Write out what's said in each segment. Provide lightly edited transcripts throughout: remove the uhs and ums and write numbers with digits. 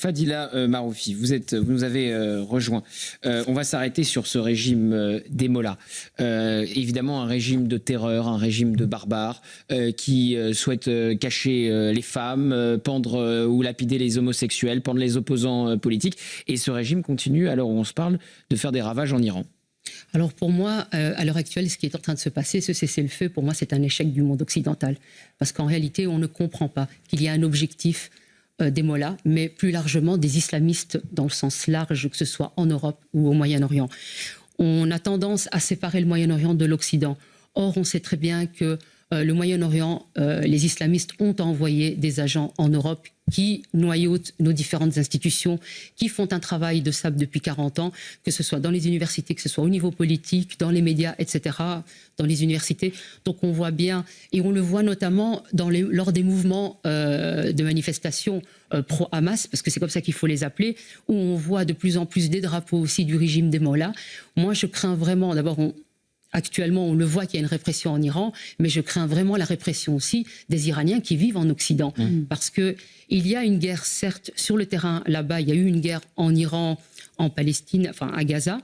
Fadila Maroufi, vous nous avez rejoint. On va s'arrêter sur ce régime des mollahs. Évidemment, un régime de terreur, un régime de barbares qui souhaite cacher les femmes, pendre ou lapider les homosexuels, pendre les opposants politiques. Et ce régime continue, à l'heure où on se parle, de faire des ravages en Iran. Alors pour moi, à l'heure actuelle, ce qui est en train de se passer, ce cessez-le-feu, pour moi, c'est un échec du monde occidental. Parce qu'en réalité, on ne comprend pas qu'il y a un objectif des mollahs, mais plus largement des islamistes dans le sens large, que ce soit en Europe ou au Moyen-Orient. On a tendance à séparer le Moyen-Orient de l'Occident. Or, on sait très bien que le Moyen-Orient, les islamistes ont envoyé des agents en Europe qui noyautent nos différentes institutions, qui font un travail de sable depuis 40 ans, que ce soit dans les universités, que ce soit au niveau politique, dans les médias, etc., dans les universités. Donc on voit bien, et on le voit notamment lors des mouvements de manifestations pro-Hamas, parce que c'est comme ça qu'il faut les appeler, où on voit de plus en plus des drapeaux aussi du régime des mollahs. Moi, je crains vraiment, d'abord, actuellement, on le voit qu'il y a une répression en Iran, mais je crains vraiment la répression aussi des Iraniens qui vivent en Occident. Parce qu'il y a une guerre, certes, sur le terrain là-bas, il y a eu une guerre en Iran, en Palestine, enfin à Gaza,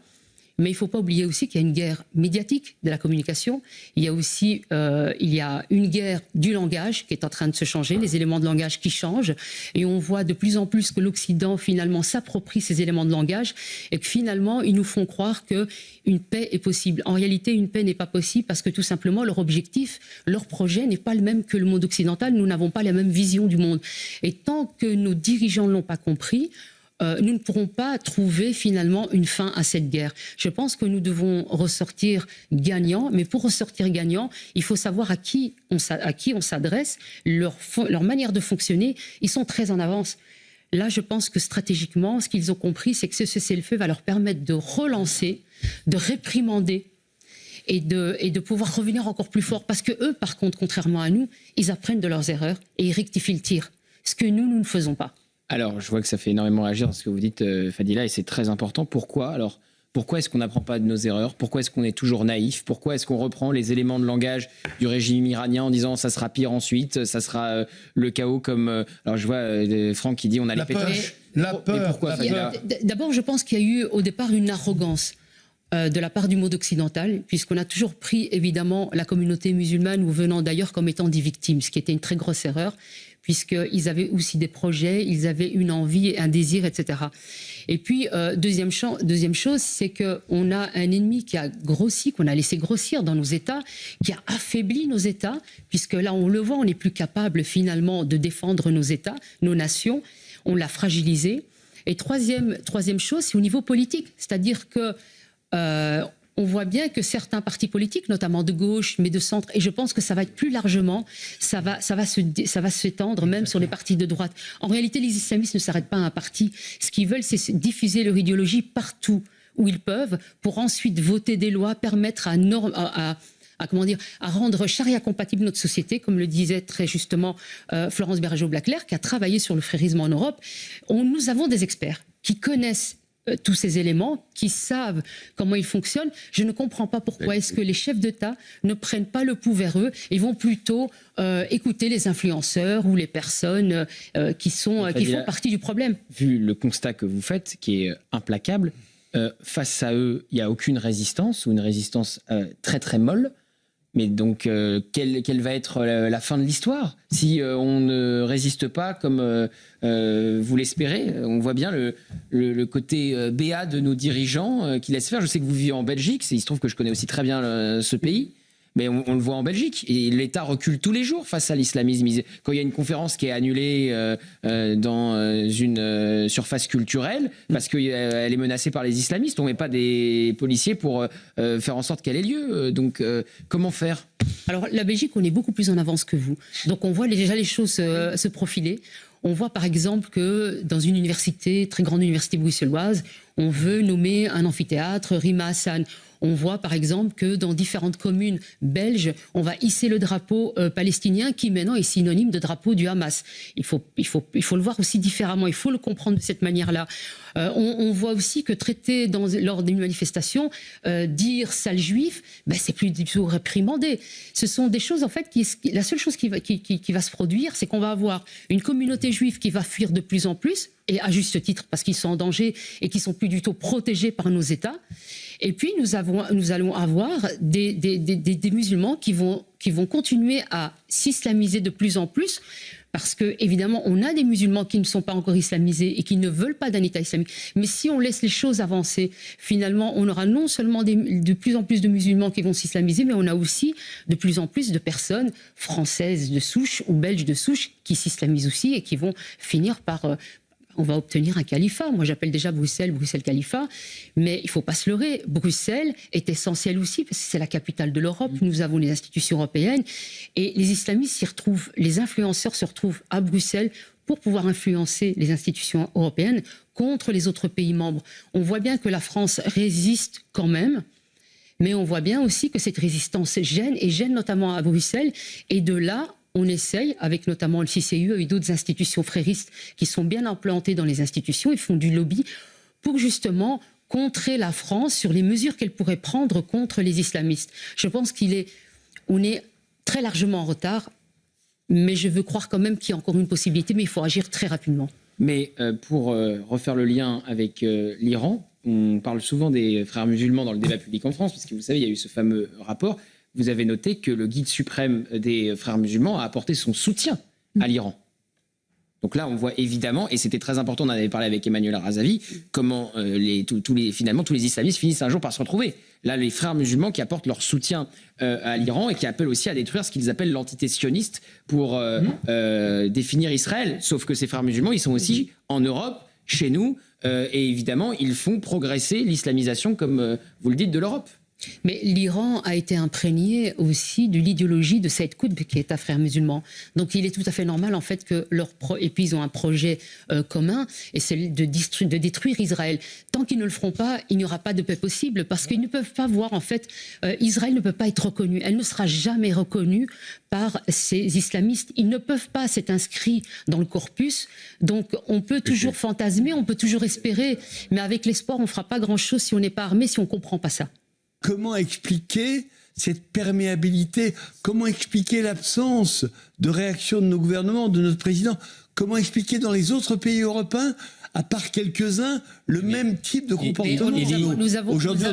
mais il ne faut pas oublier aussi qu'il y a une guerre médiatique de la communication. Il y a aussi une guerre du langage qui est en train de se changer, les éléments de langage qui changent. Et on voit de plus en plus que l'Occident, finalement, s'approprie ces éléments de langage et que finalement, ils nous font croire qu'une paix est possible. En réalité, une paix n'est pas possible parce que tout simplement, leur objectif, leur projet n'est pas le même que le monde occidental. Nous n'avons pas la même vision du monde. Et tant que nos dirigeants ne l'ont pas compris, nous ne pourrons pas trouver finalement une fin à cette guerre. Je pense que nous devons ressortir gagnants, mais pour ressortir gagnants, il faut savoir à qui on s'adresse, leur manière de fonctionner. Ils sont très en avance. Là, je pense que stratégiquement, ce qu'ils ont compris, c'est que ce cessez-le-feu va leur permettre de relancer, de réprimander et de pouvoir revenir encore plus fort. Parce que eux, par contre, contrairement à nous, ils apprennent de leurs erreurs et ils rectifient le tir. Ce que nous ne faisons pas. Alors, je vois que ça fait énormément réagir dans ce que vous dites, Fadila, et c'est très important. Pourquoi ? Alors, pourquoi est-ce qu'on n'apprend pas de nos erreurs ? Pourquoi est-ce qu'on est toujours naïf ? Pourquoi est-ce qu'on reprend les éléments de langage du régime iranien en disant ça sera pire ensuite, ça sera le chaos comme... alors, je vois Franck qui dit on a les pétoches. La peur. Pourquoi, Fadila ? D'abord, je pense qu'il y a eu au départ une arrogance de la part du monde occidental, puisqu'on a toujours pris évidemment la communauté musulmane ou venant d'ailleurs comme étant des victimes, ce qui était une très grosse erreur, puisqu'ils avaient aussi des projets, ils avaient une envie, un désir, etc. Et puis, deuxième chose, c'est qu'on a un ennemi qui a grossi, qu'on a laissé grossir dans nos États, qui a affaibli nos États, puisque là, on le voit, on n'est plus capable finalement de défendre nos États, nos nations, on l'a fragilisé. Et troisième chose, c'est au niveau politique, c'est-à-dire que on voit bien que certains partis politiques, notamment de gauche, mais de centre, et je pense que ça va être plus largement, ça va s'étendre même sur les partis de droite. En réalité, les islamistes ne s'arrêtent pas à un parti. Ce qu'ils veulent, c'est diffuser leur idéologie partout où ils peuvent, pour ensuite voter des lois, permettre à rendre charia compatible notre société, comme le disait très justement Florence Bergeau-Blaclair, qui a travaillé sur le frérisme en Europe. Nous avons des experts qui connaissent tous ces éléments, qui savent comment ils fonctionnent. Je ne comprends pas pourquoi est-ce que les chefs d'État ne prennent pas le pouls vers eux et vont plutôt écouter les influenceurs ou les personnes qui font partie du problème. Vu le constat que vous faites, qui est implacable, face à eux, il n'y a aucune résistance ou une résistance très très molle. Mais donc, quelle va être la fin de l'histoire si on ne résiste pas comme vous l'espérez? On voit bien le côté béat de nos dirigeants qui laissent faire. Je sais que vous vivez en Belgique, il se trouve que je connais aussi très bien ce pays. Mais on le voit en Belgique, et l'État recule tous les jours face à l'islamisme. Quand il y a une conférence qui est annulée dans une surface culturelle, parce qu'elle est menacée par les islamistes, on ne met pas des policiers pour faire en sorte qu'elle ait lieu. Donc, comment faire ? Alors, la Belgique, on est beaucoup plus en avance que vous. Donc, on voit déjà les choses se profiler. On voit par exemple que dans une université, très grande université bruxelloise, on veut nommer un amphithéâtre Rima Hassan. On voit par exemple que dans différentes communes belges, on va hisser le drapeau palestinien qui maintenant est synonyme de drapeau du Hamas. Il faut le voir aussi différemment, il faut le comprendre de cette manière-là. On voit aussi que traiter lors d'une manifestation, dire sale juif, c'est plus du tout réprimandé. Ce sont des choses en fait, la seule chose qui va se produire, c'est qu'on va avoir une communauté juive qui va fuir de plus en plus, et à juste titre, parce qu'ils sont en danger et qui sont plus du tout protégés par nos États. Et puis nous allons avoir des musulmans qui vont continuer à s'islamiser de plus en plus, parce que évidemment on a des musulmans qui ne sont pas encore islamisés et qui ne veulent pas d'un État islamique. Mais si on laisse les choses avancer, finalement on aura non seulement de plus en plus de musulmans qui vont s'islamiser, mais on a aussi de plus en plus de personnes françaises de souche ou belges de souche qui s'islamisent aussi et qui vont finir par... on va obtenir un califat. Moi, j'appelle déjà Bruxelles califat, mais il ne faut pas se leurrer. Bruxelles est essentielle aussi, parce que c'est la capitale de l'Europe. Nous avons les institutions européennes, et les islamistes s'y retrouvent, les influenceurs se retrouvent à Bruxelles pour pouvoir influencer les institutions européennes contre les autres pays membres. On voit bien que la France résiste quand même, mais on voit bien aussi que cette résistance gêne, et gêne notamment à Bruxelles, et de là, on essaye, avec notamment le CCU et d'autres institutions fréristes qui sont bien implantées dans les institutions, ils font du lobby pour justement contrer la France sur les mesures qu'elle pourrait prendre contre les islamistes. Je pense on est très largement en retard, mais je veux croire quand même qu'il y a encore une possibilité, mais il faut agir très rapidement. Mais pour refaire le lien avec l'Iran, on parle souvent des frères musulmans dans le débat public en France, parce que vous savez, il y a eu ce fameux rapport. Vous avez noté que le guide suprême des frères musulmans a apporté son soutien à l'Iran. Donc là, on voit évidemment, et c'était très important, on en avait parlé avec Emmanuel Razavi, comment finalement tous les islamistes finissent un jour par se retrouver. Là, les frères musulmans qui apportent leur soutien à l'Iran et qui appellent aussi à détruire ce qu'ils appellent l'entité sioniste pour définir Israël. Sauf que ces frères musulmans, ils sont aussi en Europe, chez nous, et évidemment, ils font progresser l'islamisation, comme vous le dites, de l'Europe. Mais l'Iran a été imprégné aussi de l'idéologie de Saïd Qutb, qui est un frère musulman. Donc il est tout à fait normal en fait que et puis ils ont un projet commun, et c'est de détruire Israël. Tant qu'ils ne le feront pas, il n'y aura pas de paix possible, parce qu'ils ne peuvent pas voir en fait, Israël ne peut pas être reconnue. Elle ne sera jamais reconnue par ces islamistes. Ils ne peuvent pas, c'est inscrit dans le corpus. Donc on peut toujours fantasmer, on peut toujours espérer, mais avec l'espoir on ne fera pas grand-chose si on n'est pas armé, si on ne comprend pas ça. Comment expliquer cette perméabilité? Comment expliquer l'absence de réaction de nos gouvernements, de notre président? Comment expliquer dans les autres pays européens, à part quelques-uns, le même type de comportement? Aujourd'hui, on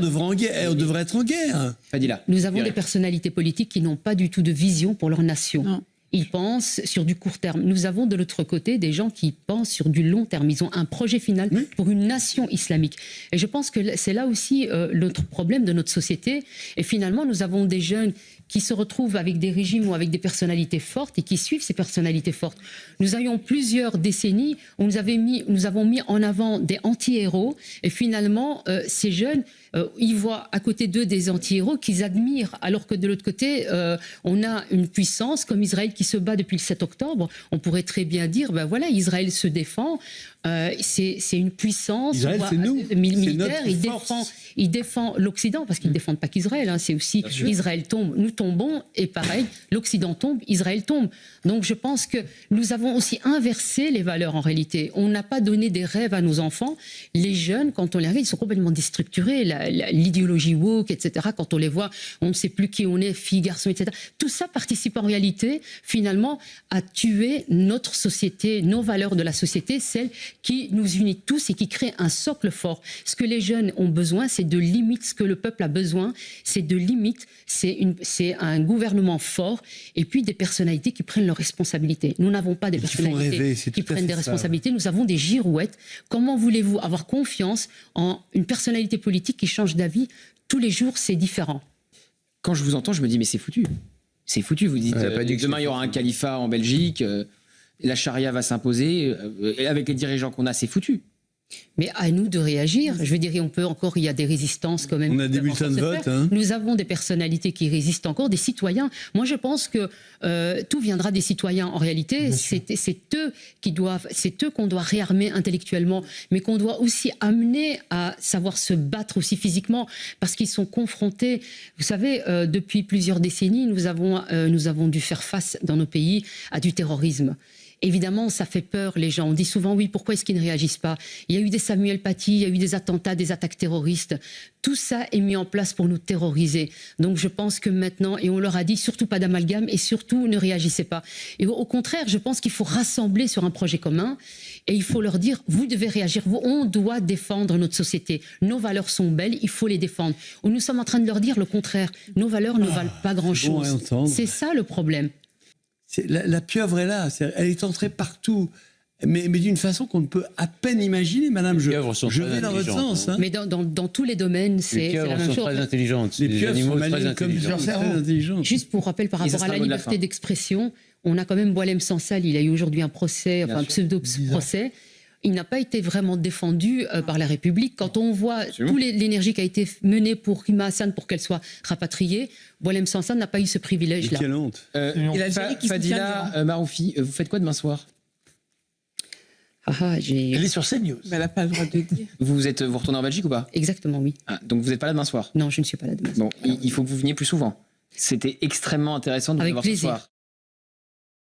devrait être en guerre. Fadila. Nous avons des personnalités politiques qui n'ont pas du tout de vision pour leur nation. Non. Ils pensent sur du court terme. Nous avons de l'autre côté des gens qui pensent sur du long terme. Ils ont un projet final pour une nation islamique. Et je pense que c'est là aussi notre problème de notre société. Et finalement, nous avons des jeunes qui se retrouvent avec des régimes ou avec des personnalités fortes et qui suivent ces personnalités fortes. Nous avions plusieurs décennies où nous avons mis en avant des anti-héros, et finalement, ces jeunes, ils voient à côté d'eux des anti-héros qu'ils admirent, alors que de l'autre côté, on a une puissance comme Israël qui se bat depuis le 7 octobre. On pourrait très bien dire, ben voilà, Israël se défend, c'est une puissance militaire, il défend l'Occident, parce qu'ils ne défendent pas qu'Israël, hein, c'est aussi Israël tombe, nous tombons, et pareil, l'Occident tombe, Israël tombe. Donc je pense que nous avons aussi inversé les valeurs en réalité. On n'a pas donné des rêves à nos enfants. Les jeunes, quand on les regarde, ils sont complètement déstructurés. L'idéologie woke, etc., quand on les voit, on ne sait plus qui on est, filles, garçons, etc. Tout ça participe en réalité, finalement, à tuer notre société, nos valeurs de la société, celles qui nous unit tous et qui crée un socle fort. Ce que les jeunes ont besoin, c'est de limites. Ce que le peuple a besoin, c'est de limites. C'est un gouvernement fort et puis des personnalités qui prennent leurs responsabilités. Nous n'avons pas des personnalités qui prennent des responsabilités. Nous avons des girouettes. Comment voulez-vous avoir confiance en une personnalité politique qui change d'avis tous les jours? C'est différent. Quand je vous entends, je me dis mais c'est foutu. C'est foutu. Vous dites demain il y aura un califat en Belgique. La charia va s'imposer, avec les dirigeants qu'on a, c'est foutu. Mais à nous de réagir. Je veux dire, il y a des résistances quand même. On a des bulletins de vote. Hein. Nous avons des personnalités qui résistent encore, des citoyens. Moi, je pense que tout viendra des citoyens. En réalité, c'est eux qu'on doit réarmer intellectuellement, mais qu'on doit aussi amener à savoir se battre aussi physiquement, parce qu'ils sont confrontés. Vous savez, depuis plusieurs décennies, nous avons dû faire face dans nos pays à du terrorisme. Évidemment, ça fait peur les gens. On dit souvent, oui, pourquoi est-ce qu'ils ne réagissent pas? Il y a eu des Samuel Paty, il y a eu des attentats, des attaques terroristes. Tout ça est mis en place pour nous terroriser. Donc je pense que maintenant, et on leur a dit, surtout pas d'amalgame et surtout ne réagissez pas. Et au contraire, je pense qu'il faut rassembler sur un projet commun et il faut leur dire, vous devez réagir, on doit défendre notre société. Nos valeurs sont belles, il faut les défendre. Ou nous sommes en train de leur dire le contraire. Nos valeurs ne valent pas grand-chose. Bon à entendre. C'est ça le problème. La pieuvre est là, elle est entrée partout, mais d'une façon qu'on ne peut à peine imaginer, madame. Je vais dans votre sens. Hein. Mais dans tous les domaines, c'est la même chose. Les pieuvres sont très intelligentes. Les Les pieuvres animaux sont très malines comme intelligents. leur cerveau. Très intelligentes. Juste pour rappel par Et ça rapport à sera la le mot de la liberté fin. d'expression, on a quand même Boualem Sansal, il a eu aujourd'hui un procès, enfin un pseudo-procès. Il n'a pas été vraiment défendu par la République. Quand on voit toute l'énergie qui a été menée pour Rima Hassan pour qu'elle soit rapatriée, Boualem Sansal n'a pas eu ce Mais privilège-là. quelle honte. Et l'Algérie qui soutient Fadila Maroufi, vous faites quoi demain soir? J'ai... Elle est sur CNews. Mais elle n'a pas le droit de dire. Vous retournez en Belgique ou pas? Exactement, oui. Ah, donc vous n'êtes pas là demain soir? Non, je ne suis pas là demain. Bon, il faut que vous veniez plus souvent. C'était extrêmement intéressant de vous Avec avoir ce plaisir. soir.